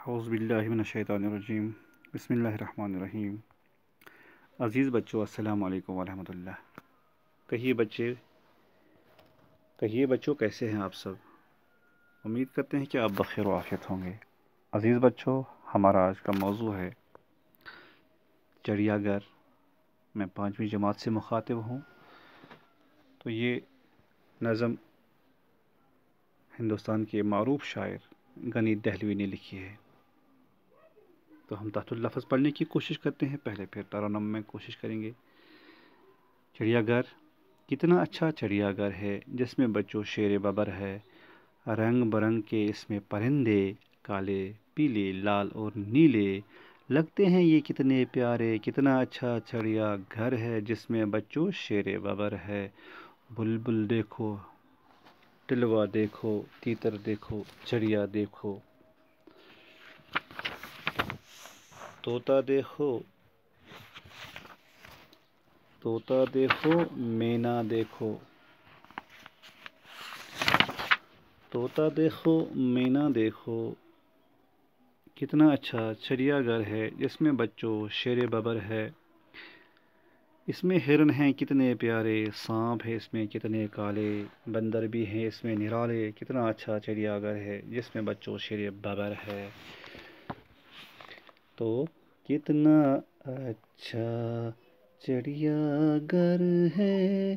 اعوذ باللہ من الشیطان الرجیم بسم اللہ الرحمن الرحیم۔ عزیز بچوں، السلام علیکم ورحمۃ اللہ۔ کہیے بچوں، کیسے ہیں آپ سب؟ امید کرتے ہیں کہ آپ بخیر و عافیت ہوں گے۔ عزیز بچوں، ہمارا آج کا موضوع ہے چڑیا گھر۔ میں 5ویں جماعت سے مخاطب ہوں، تو یہ نظم ہندوستان کے معروف شاعر غنی دہلوی نے لکھی ہے۔ تو ہم تحت اللفظ پڑھنے کی کوشش کرتے ہیں، پہلے پھر ترنم میں کوشش کریں گے۔ چڑیا گھر، کتنا اچھا چڑیا گھر ہے جس میں بچوں شیر ببر ہے، رنگ برنگ کے اس میں پرندے، کالے پیلے لال اور نیلے لگتے ہیں یہ کتنے پیارے۔ کتنا اچھا چڑیا گھر ہے جس میں بچوں شیر ببر ہے، بلبل دیکھو، ٹلوا دیکھو، تیتر دیکھو، چڑیا دیکھو، طوطا دیکھو، مینا دیکھو، طوطا دیکھو، مینا دیکھو۔ کتنا اچھا چڑیا گھر ہے جس میں بچوں شیر ببر ہے، اس میں ہرن ہیں کتنے پیارے، سانپ ہے اس میں کتنے کالے، بندر بھی ہیں اس میں نرالے۔ کتنا اچھا چڑیا گھر ہے جس میں بچوں شیر ببر ہے۔ تو کتنا اچھا چڑیا گھر ہے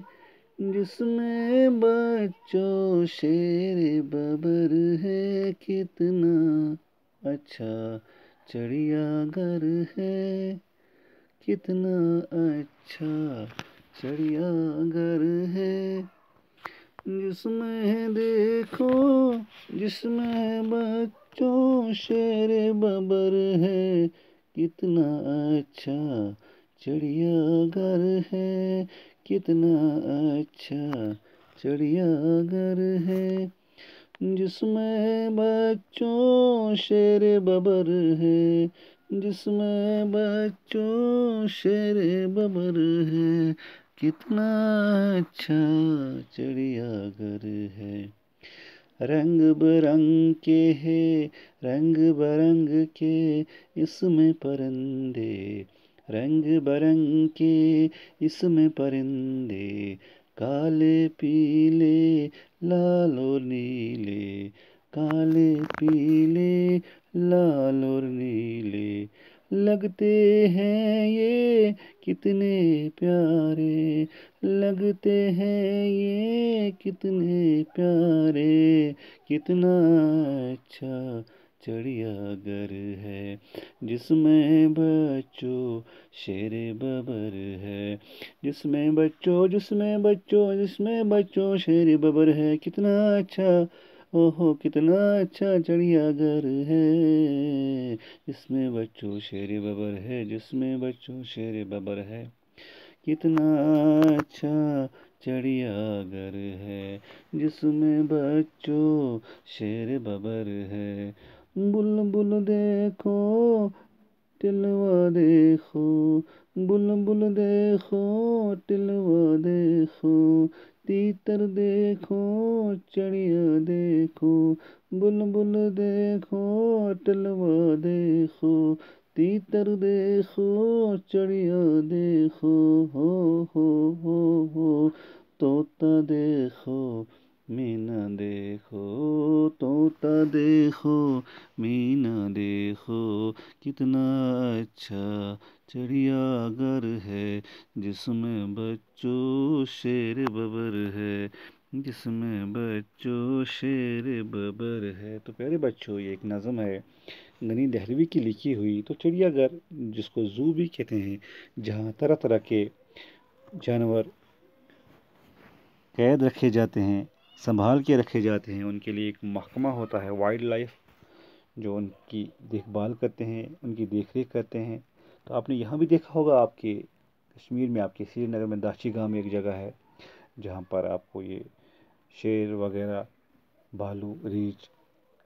جس میں بچوں شیر ببر ہے، کتنا اچھا چڑیا گھر ہے، کتنا اچھا چڑیا گھر ہے جس میں دیکھو، جس میں بچوں شیر ببر ہے، کتنا اچھا چڑیا گھر ہے، کتنا اچھا چڑیا گھر ہے جس میں بچوں شیر ببر ہے، جس میں بچوں شیر ببر ہے، کتنا اچھا چڑیا گھر ہے۔ رنگ برنگ کے ہے، رنگ برنگ کے اس میں پرندے، رنگ برنگ کے اس میں پرندے، کالے پیلے لال اور نیلے، کالے پیلے لال اور نیلے لگتے ہیں یہ کتنے پیارے، لگتے ہیں یہ کتنے پیارے۔ کتنا اچھا چڑیا گھر ہے جس میں بچوں شیر ببر ہے، جس میں بچوں، جس میں بچوں، جس میں بچوں شیر ببر ہے، کتنا اچھا، اوہو کتنا اچھا چڑیا گھر ہے جس میں بچوں شیر ببر ہے، جس میں بچوں شیر ببر ہے، کتنا اچھا چڑیا گھر ہے جس میں بچوں شیر ببر ہے۔ بلبل دیکھو، ٹلوا دیکھو، بلبل دیکھو، ٹلوا دیکھو، تیتر دیکھو، چڑیا دیکھو، بلبل دیکھو، ٹلوا دیکھو، تیتر دیکھو، چڑیا دیکھو، ہو طوطا دیکھو، مینا دیکھو، طوطا دیکھو، مینا دیکھو۔ کتنا اچھا چڑیا گھر ہے جس میں بچوں شیر ببر ہے، جس میں بچوں شیر ببر ہے۔ تو پیارے بچوں، یہ ایک نظم ہے غنی دہلوی کی لکھی ہوئی۔ تو چڑیا گھر، جس کو زو بھی کہتے ہیں، جہاں طرح طرح کے جانور قید رکھے جاتے ہیں، سنبھال کے رکھے جاتے ہیں، ان کے لیے ایک محکمہ ہوتا ہے وائلڈ لائف، جو ان کی دیکھ بھال کرتے ہیں، ان کی دیکھ ریکھ کرتے ہیں۔ تو آپ نے یہاں بھی دیکھا ہوگا، آپ کے کشمیر میں، آپ کے سری نگر میں داچی گاؤں میں ایک جگہ ہے جہاں پر آپ کو یہ شیر وغیرہ، بھالو، ریچھ،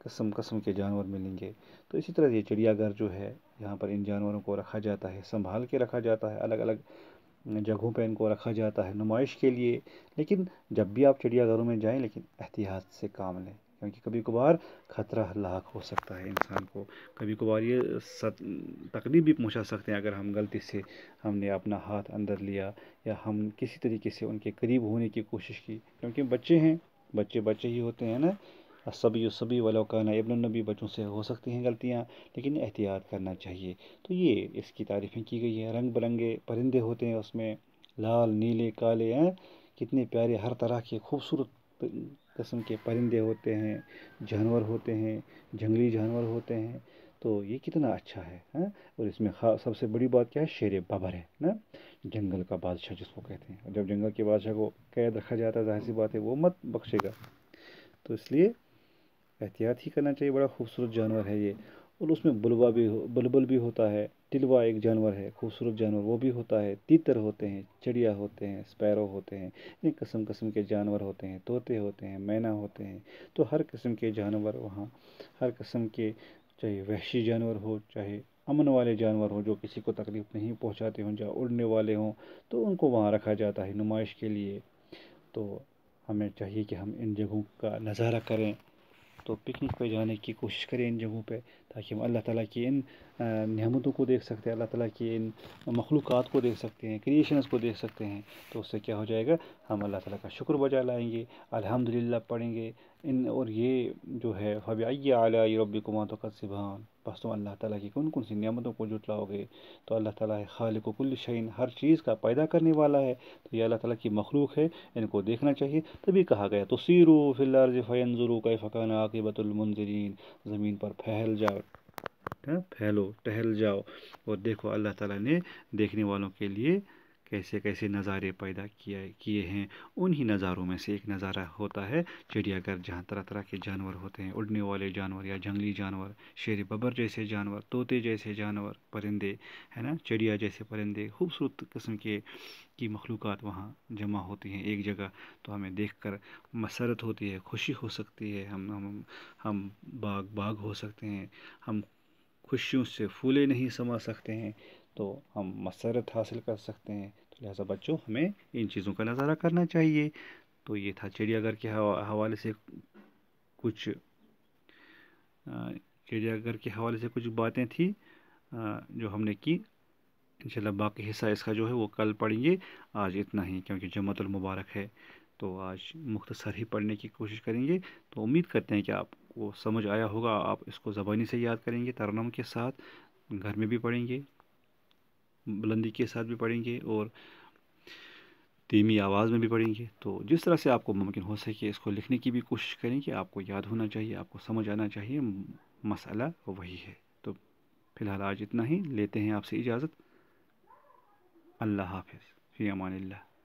قسم کے جانور ملیں گے۔ تو اسی طرح یہ چڑیا گھر جو ہے، یہاں پر ان جانوروں کو رکھا جاتا ہے، سنبھال کے رکھا جاتا ہے، الگ الگ جگہوں پہ ان کو رکھا جاتا ہے نمائش کے لیے۔ لیکن جب بھی آپ چڑیا گھروں میں جائیں، لیکن احتیاط سے کام لیں، کیونکہ کبھی کبھار خطرہ لاحق ہو سکتا ہے انسان کو، کبھی کبھار یہ تکلیف بھی پہنچا سکتے ہیں اگر ہم غلطی سے ہم نے اپنا ہاتھ اندر لیا یا ہم کسی طریقے سے ان کے قریب ہونے کی کوشش کی، کیونکہ بچے ہیں، بچے بچے ہی ہوتے ہیں نا، سبھی ولو کان ابن النبی، بچوں سے ہو سکتی ہیں غلطیاں، لیکن احتیاط کرنا چاہیے۔ تو یہ اس کی تعریفیں کی گئی ہیں، رنگ برنگے پرندے ہوتے ہیں اس میں، لال نیلے کالے ہیں، کتنے پیارے ہر طرح کے خوبصورت قسم کے پرندے ہوتے ہیں، جانور ہوتے ہیں، جنگلی جانور ہوتے ہیں، تو یہ کتنا اچھا ہے ہاں۔ اور اس میں سب سے بڑی بات کیا ہے، شیر ببر ہے نا، جنگل کا بادشاہ جس کو کہتے ہیں، جب جنگل کے بادشاہ کو قید رکھا جاتا ہے ظاہر سی بات ہے وہ مت بخشے گا، تو اس لیے احتیاط ہی کرنا چاہیے، بڑا خوبصورت جانور ہے یہ۔ اور اس میں بلبل بھی ہوتا ہے، ٹلوا ایک جانور ہے خوبصورت جانور، وہ بھی ہوتا ہے، تیتر ہوتے ہیں، چڑیا ہوتے ہیں، اسپیرو ہوتے ہیں، یہ قسم قسم کے جانور ہوتے ہیں، طوطے ہوتے ہیں، مینا ہوتے ہیں، تو ہر قسم کے جانور وہاں، ہر قسم کے، چاہے وحشی جانور ہو چاہے امن والے جانور ہوں جو کسی کو تکلیف نہیں پہنچاتے ہوں، جہاں اڑنے والے ہوں، تو ان کو وہاں رکھا جاتا ہے نمائش کے لیے۔ تو ہمیں چاہیے کہ ہم ان جگہوں کا نظارہ کریں، تو پکنک پہ جانے کی کوشش کریں ان جگہوں پہ، تاکہ ہم اللہ تعالیٰ کی ان نعمتوں کو دیکھ سکتے ہیں، اللہ تعالیٰ کی ان مخلوقات کو دیکھ سکتے ہیں، کریشنز کو دیکھ سکتے ہیں، تو اس سے کیا ہو جائے گا، ہم اللہ تعالیٰ کا شکر بجا لائیں گے، الحمدللہ پڑھیں گے اور یہ جو ہے فَبِأَيِّ آلَاءِ رَبِّكُمَا تُكَذِّبَانِ، بس تم اللہ تعالیٰ کی کون کون سی نعمتوں کو جھٹلاؤ گے؟ تو اللہ تعالیٰ ہے خالق کل شیء، ہر چیز کا پیدا کرنے والا ہے، تو یہ اللہ تعالیٰ کی مخلوق ہے، ان کو دیکھنا چاہیے۔ تبھی کہا گیا تو سیروا فی الارض فینظروا کیف کان عاقبۃ المنذرین، زمین پر پھیل جاؤ، پھیلو ٹہل جاؤ اور دیکھو اللہ تعالیٰ نے دیکھنے والوں کے لیے کیسے کیسے نظارے پیدا کیے ہیں۔ انہی نظاروں میں سے ایک نظارہ ہوتا ہے چڑیا گھر، جہاں طرح طرح کے جانور ہوتے ہیں، اڑنے والے جانور یا جنگلی جانور، شیر ببر جیسے جانور، طوطے جیسے جانور، پرندے ہے نا، چڑیا جیسے پرندے، خوبصورت قسم کی مخلوقات وہاں جمع ہوتی ہیں ایک جگہ، تو ہمیں دیکھ کر مسرت ہوتی ہے، خوشی ہو سکتی ہے، ہم باغ ہو سکتے ہیں، ہم خوشیوں سے پھولے نہیں سما سکتے ہیں، تو ہم مسرت حاصل کر سکتے ہیں۔ تو لہٰذا بچوں ہمیں ان چیزوں کا نظارہ کرنا چاہیے۔ تو یہ تھا چڑیا گھر کے حوالے سے کچھ چڑیا گھر کے حوالے سے کچھ باتیں تھیں جو ہم نے کی۔ انشاءاللہ باقی حصہ اس کا جو ہے وہ کل پڑھیں گے، آج اتنا ہی کیونکہ جمعۃ المبارک ہے، تو آج مختصر ہی پڑھنے کی کوشش کریں گے۔ تو امید کرتے ہیں کہ آپ کو سمجھ آیا ہوگا، آپ اس کو زبانی سے یاد کریں گے، ترنم کے ساتھ گھر میں بھی پڑھیں گے، بلندی کے ساتھ بھی پڑھیں گے اور دھیمی آواز میں بھی پڑھیں گے۔ تو جس طرح سے آپ کو ممکن ہو سکے اس کو لکھنے کی بھی کوشش کریں کہ آپ کو یاد ہونا چاہیے، آپ کو سمجھ آنا چاہیے، مسئلہ وہی ہے۔ تو فی الحال آج اتنا ہی، لیتے ہیں آپ سے اجازت، اللہ حافظ، فی امان اللہ۔